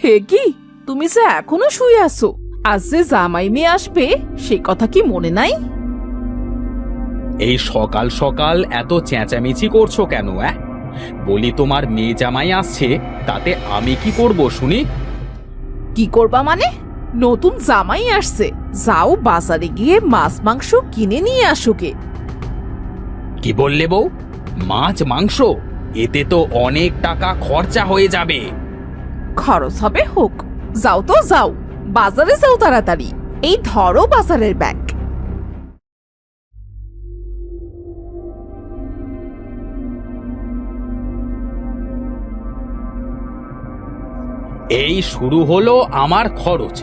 হে কি, তুমি যে এখনো শুয়ে আছো? আজ যে জামাই মেয়ে আসবে সে কথা কি মনে নাই? এই সকাল সকাল এত চেঁচামেচি করছো কেন? বলি তোমার মেয়ে জামাই আসছে, তাতে আমি কি করব শুনি? কি করবা মানে? নতুন জামাই আসছে, যাও বাজারে গিয়ে মাছ মাংস কিনে নিয়ে আসো গে। কি বললে বউ? মাছ মাংস? এতে তো অনেক টাকা খরচা হয়ে যাবে। খরচ হবে হোক, যাও তো যাও, বাজারে যাও তাড়াতাড়ি। এই ধরো বাজারের ব্যাগ। এই শুরু হলো আমার খরচ।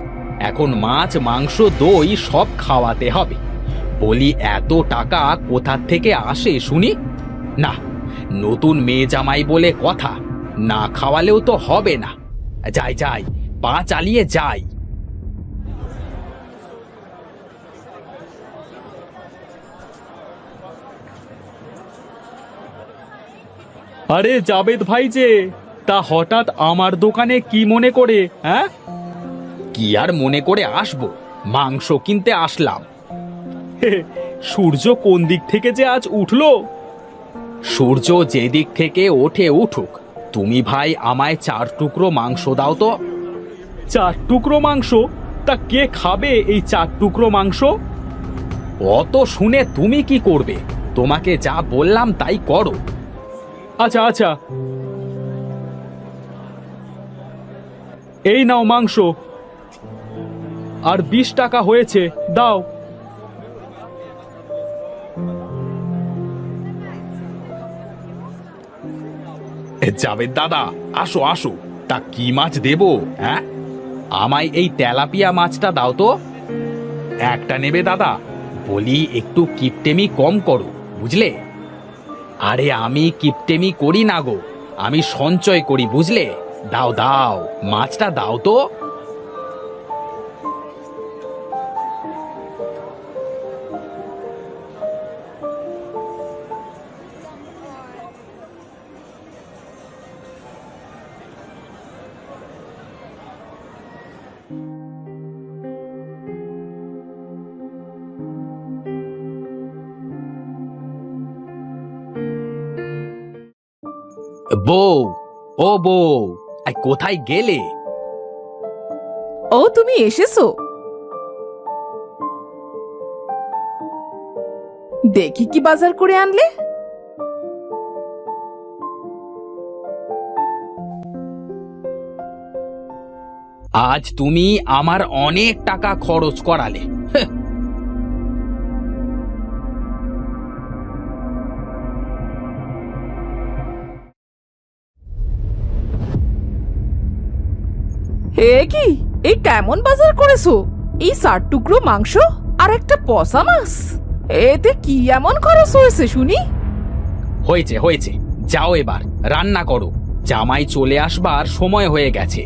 এখন মাছ মাংস দই সব খাওয়াতে হবে। বলি এত টাকা কোথা থেকে আসে শুনি? না, নতুন মেয়ে জামাই বলে কথা, না খাওয়ালেও তো হবে না। যাই যাই, পা চালিয়ে যাই। আরে জাবেদ ভাই যে, তা হঠাৎ আমার দোকানে কি মনে করে? কি আর মনে করে আসবো, মাংস কিনতে আসলাম। সূর্য কোন দিক থেকে যে আজ উঠলো? সূর্য যে দিক থেকে ওঠে উঠুক, তুমি ভাই আমায় 4 টুকরো মাংস দাও তো। 4 টুকরো মাংস? তা কে খাবে এই 4 টুকরো মাংস? অত শুনে তুমি কি করবে? তোমাকে যা বললাম তাই করো। আচ্ছা আচ্ছা, এই নাও মাংস, আর 20 টাকা হয়েছে, দাও। জাবেদ দাদা, আসো আসো, তা কি মাছ দেবো? আমায় এই তেলাপিয়া মাছটা দাও তো। একটা নেবে দাদা? বলি একটু কিপটেমি কম করো, বুঝলে? আরে আমি কিপটেমি করি না গো, আমি সঞ্চয় করি, বুঝলে? দাও দাও, মাছটা দাও তো। বউ, ও বউ, কোথায় গেলে? ও, তুমি এসেছো? দেখি কি বাজার করে আনলে। আজ তুমি আমার অনেক টাকা খরচ করালে। হে কি, এই কেমন বাজার করেছো? এই 4 টুকরো মাংস আর একটা পচা মাছ, এতে কি এমন খরচ হয়েছে শুনি? হয়েছে হয়েছে, যাও এবার রান্না করো, জামাই চলে আসবার সময় হয়ে গেছে।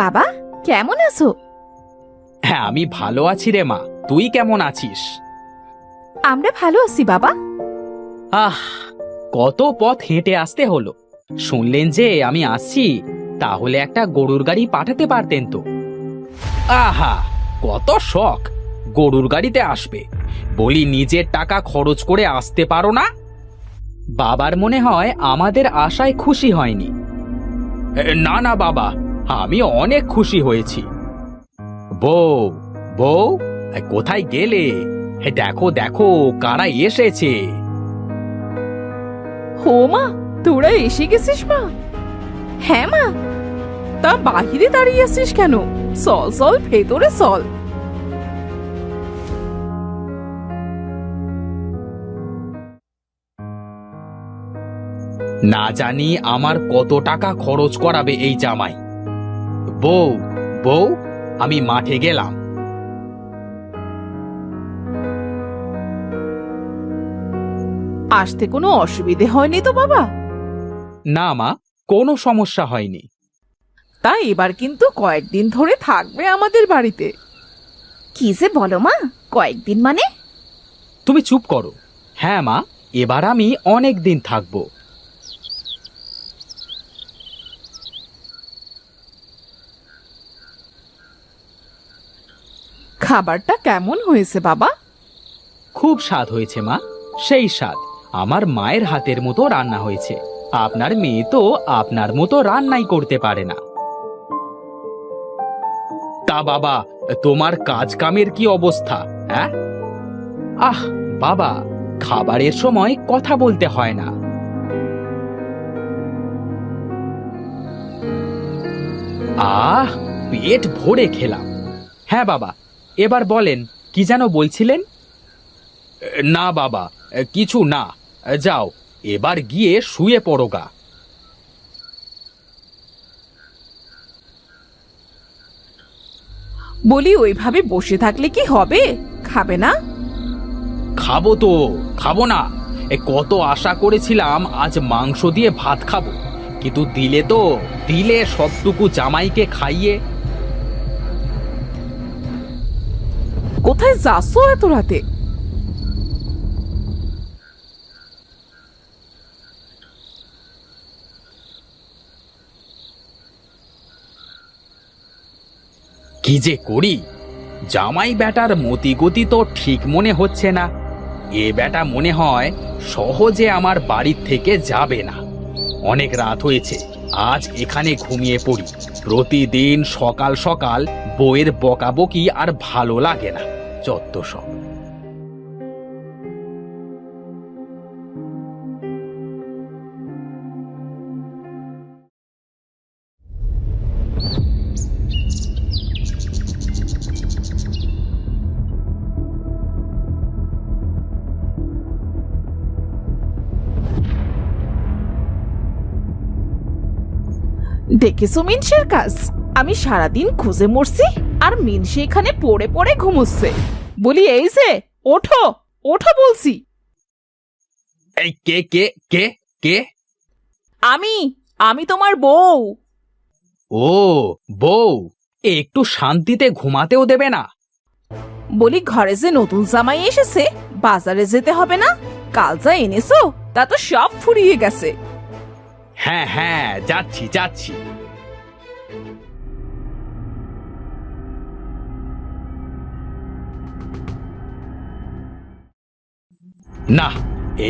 বাবা, কেমন আছো? হ্যাঁ, আমি ভালো আছি রে মা, তুই কেমন আছিস? আমরা ভালো আছি বাবা। আহ, কত পথ হেঁটে আসতে হলো। শুনলেন যে আমি আসছি, তাহলে একটা গরুর গাড়ি পাঠাতে পারতেন তো। আহা, কত শখ, গরুর গাড়িতে আসবে। বলি নিজের টাকা খরচ করে আসতে পারো না? বাবার মনে হয় আমাদের আশায় খুশি হয়নি। না না বাবা, আমি অনেক খুশি হয়েছি। বউ, বউ, কোথায় গেলে? দেখো দেখো কারা এসেছে। হো মা, তোরা এসে গেছিস মা? হ্যাঁ মা। তা বাহিরে দাঁড়িয়ে আছিস কেন? চল চল, ভেতরে চল। না জানি আমার কত টাকা খরচ করাবে এই জামাই। বউ, বউ, আমি মাঠে গেলাম। আসতে কোনো অসুবিধে হয়নি তো বাবা? না মা, কোনো সমস্যা হয়নি। তাই এবার কিন্তু কয়েকদিন ধরে থাকবে আমাদের বাড়িতে। কি যে বলো মা, কয়েকদিন মানে? তুমি চুপ করো। হ্যাঁ মা, এবার আমি অনেক দিন থাকবো। খাবারটা কেমন হয়েছে বাবা? খুব স্বাদ হয়েছে মা, সেই স্বাদ। আমার মায়ের হাতের মতো রান্না হয়েছে। আপনার মেয়ে তো আপনার মতো রান্নাই করতে পারে না। তা বাবা, তোমার কাজ কামের কি অবস্থা? হ্যাঁ? আহ বাবা, খাবারের সময় কথা বলতে হয় না। আহ, পেট ভরে খেলাম। হ্যাঁ বাবা, এবার বলেন, কি যেন বলছিলেন? না বাবা, কিছু না। যাও, এবার গিয়ে শুয়ে পড়ো গা। বলি ওইভাবে বসে থাকলে কি হবে? খাবে না? খাবো তো, খাবো না? কত আশা করেছিলাম আজ মাংস দিয়ে ভাত খাবো, কিন্তু দিলে সবটুকু জামাইকে খাইয়ে। কোথায় যাচ্ছ এত রাতে? কি যে করি, জামাই বেটার মতিগতি তো ঠিক মনে হচ্ছে না। এ বেটা মনে হয় সহজে আমার বাড়ির থেকে যাবে না। অনেক রাত হয়েছে, আজ এখানে ঘুমিয়ে পড়ি। প্রতিদিন সকাল সকাল বউয়ের বকাবকি আর ভালো লাগে না। যত সব। দেখেছো মিনসের কাজ? আমি সারাদিন খুঁজে মরছি আর মিনসে এখানে পড়ে পড়ে ঘুমোচ্ছে। বলি এই যে, ওঠো ওঠো বলছি। এই কে কে কে কে? আমি আমি তোমার বউ। ও বউ, একটু শান্তিতে ঘুমাতেও দেবে না? বলি ঘরে যে নতুন জামাই এসেছে, বাজারে যেতে হবে না? কাল যা এনেছো তা তো সব ফুরিয়ে গেছে। হ্যাঁ হ্যাঁ, যাচ্ছি যাচ্ছি। না,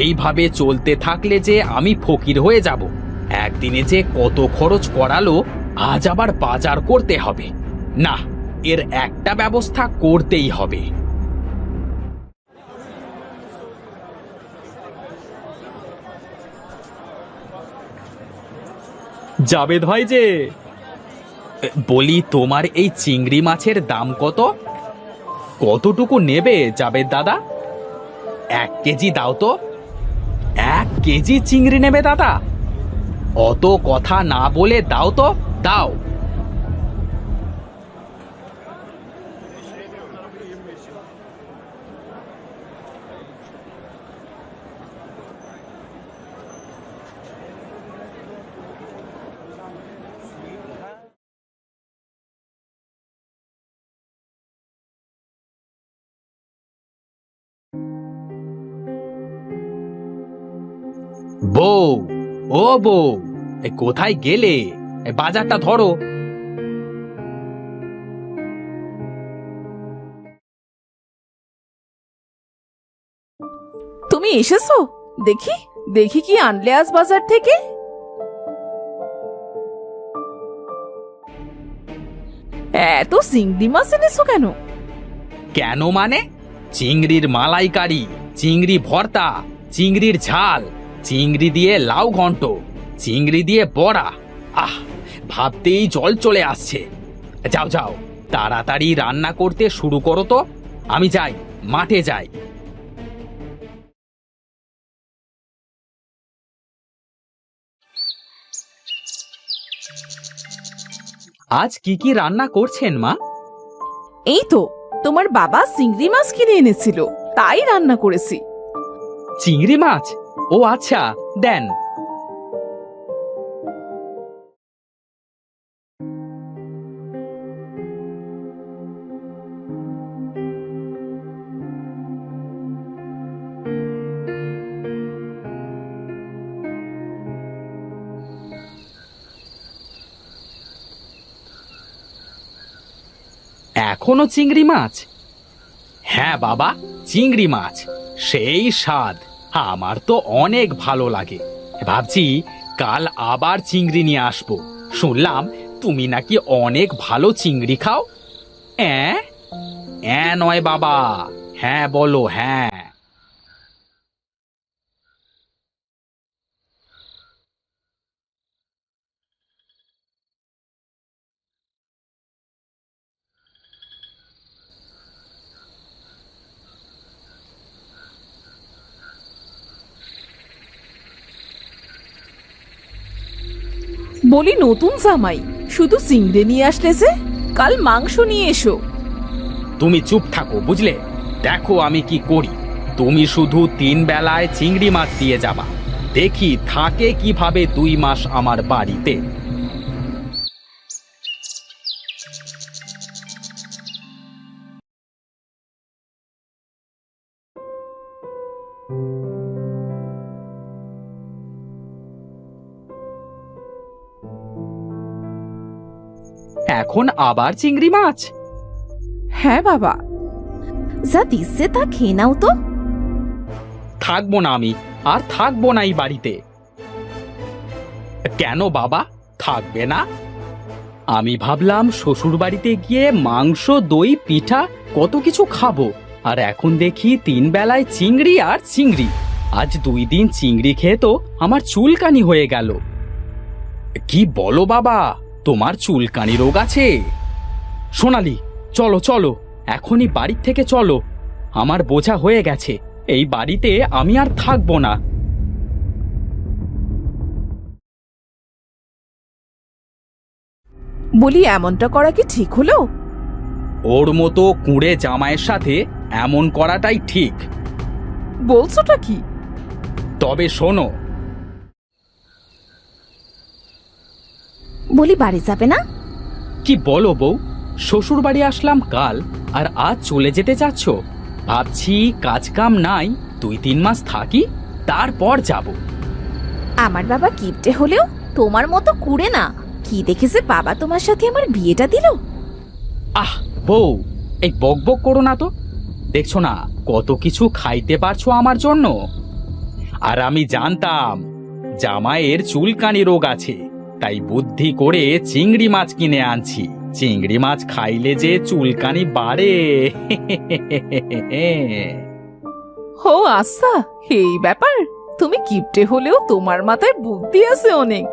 এইভাবে চলতে থাকলে যে আমি ফকির হয়ে যাব। একদিনে যে কত খরচ করালো, আজ আবার বাজার করতে হবে। না, এর একটা ব্যবস্থা করতেই হবে। জাবেদ ভাই যে, বলি তোমার এই চিংড়ি মাছের দাম কত? কতটুকু নেবে জাবেদ দাদা? 1 কেজি দাও তো। 1 কেজি চিংড়ি নেবে দাদা? অত কথা না বলে দাও তো, দাও। বউ, ও বউ, কোথায় গেলে? বাজারটা ধরো। তুমি এসেছো? দেখি দেখি কি আনলে আজ বাজার থেকে। এত চিংড়ি মাছ এনেছো কেন? কেন মানে? চিংড়ির মালাইকারি, চিংড়ি ভর্তা, চিংড়ির ঝাল, চিংড়ি দিয়ে লাউ ঘন্ট, চিংড়ি দিয়ে বড়া। আহ, ভাবতেই জল চলে আসছে। যাও যাও, তাড়াতাড়ি রান্না করতে শুরু করো তো। আমি যাই, মাঠে যাই। আজ কি কি রান্না করছেন মা? এই তো তোমার বাবা চিংড়ি মাছ কিনে এনেছিল, তাই রান্না করেছি। চিংড়ি মাছ? ও আচ্ছা, দেন। এখনো চিংড়ি মাছ? হ্যাঁ বাবা, চিংড়ি মাছ সেই স্বাদ, আমার তো অনেক ভালো লাগে। ভাবছি কাল আবার চিংড়ি নিয়ে আসবো। শুনলাম তুমি নাকি অনেক ভালো চিংড়ি খাও। হ্যাঁ হ্যাঁ নয় বাবা, হ্যাঁ বলো হ্যাঁ। বলি নতুন জামাই, শুধু চিংড়ি নিয়ে আসলে যে, কাল মাংস নিয়ে এসো। তুমি চুপ থাকো বুঝলে? দেখো আমি কি করি। তুমি শুধু 3 বেলায় চিংড়ি মাছ দিয়ে যাবা, দেখি থাকে কিভাবে 2 মাস আমার বাড়িতে। এখন আবার চিংড়ি মাছ? হ্যাঁ বাবা। যা দিচ্ছে তা খেয়ে নাও তো। থাকবো না আমি, আর থাকবো না এই বাড়িতে। কেন বাবা, থাকবে না? আমি ভাবলাম শ্বশুর বাড়িতে গিয়ে মাংস, দই, পিঠা কত কিছু খাবো, আর এখন দেখি 3 বেলায় চিংড়ি আর চিংড়ি। আজ 2 দিন চিংড়ি খেয়ে তো আমার চুলকানি হয়ে গেল। কি বলো বাবা, তোমার চুলকানি রোগ আছে? সোনালি, চলো চলো, এখনই বাড়ি থেকে চলো। আমার বোঝা হয়ে গেছে, এই বাড়িতে আমি আর থাকবো না। বলি এমনটা করা কি ঠিক হলো? ওর মতো কুঁড়ে জামাইয়ের সাথে এমন করাটাই ঠিক। বলছোটা কি? তবে শোনো। বলি বাড়ি যাবে না? কি বলো বউ, শ্বশুর বাড়ি আসলাম কাল, আর আজ চলে যেতে চাচ্ছ? ভাবছি কাজ কাম নাই, 2-3 মাস থাকি, তারপর যাব। আমার বাবা কিপটে হলেও তোমার মতো কুড়ে না। কি দেখেছে বাবা তোমার সাথে আমার বিয়েটা দিল? আহ বউ, এই বক বক করো না তো। দেখছো না কত কিছু খাইতে পারছো আমার জন্য। আর আমি জানতাম জামাইয়ের চুলকানি রোগ আছে, তাই বুদ্ধি করে চিংড়ি মাছ কিনে আনছি। চিংড়ি মাছ খাইলে যে চুলকানি বাড়ে। ও আচ্ছা, এই ব্যাপার। তুমি কিপটে হলেও তোমার মাথায় বুদ্ধি আছে অনেক।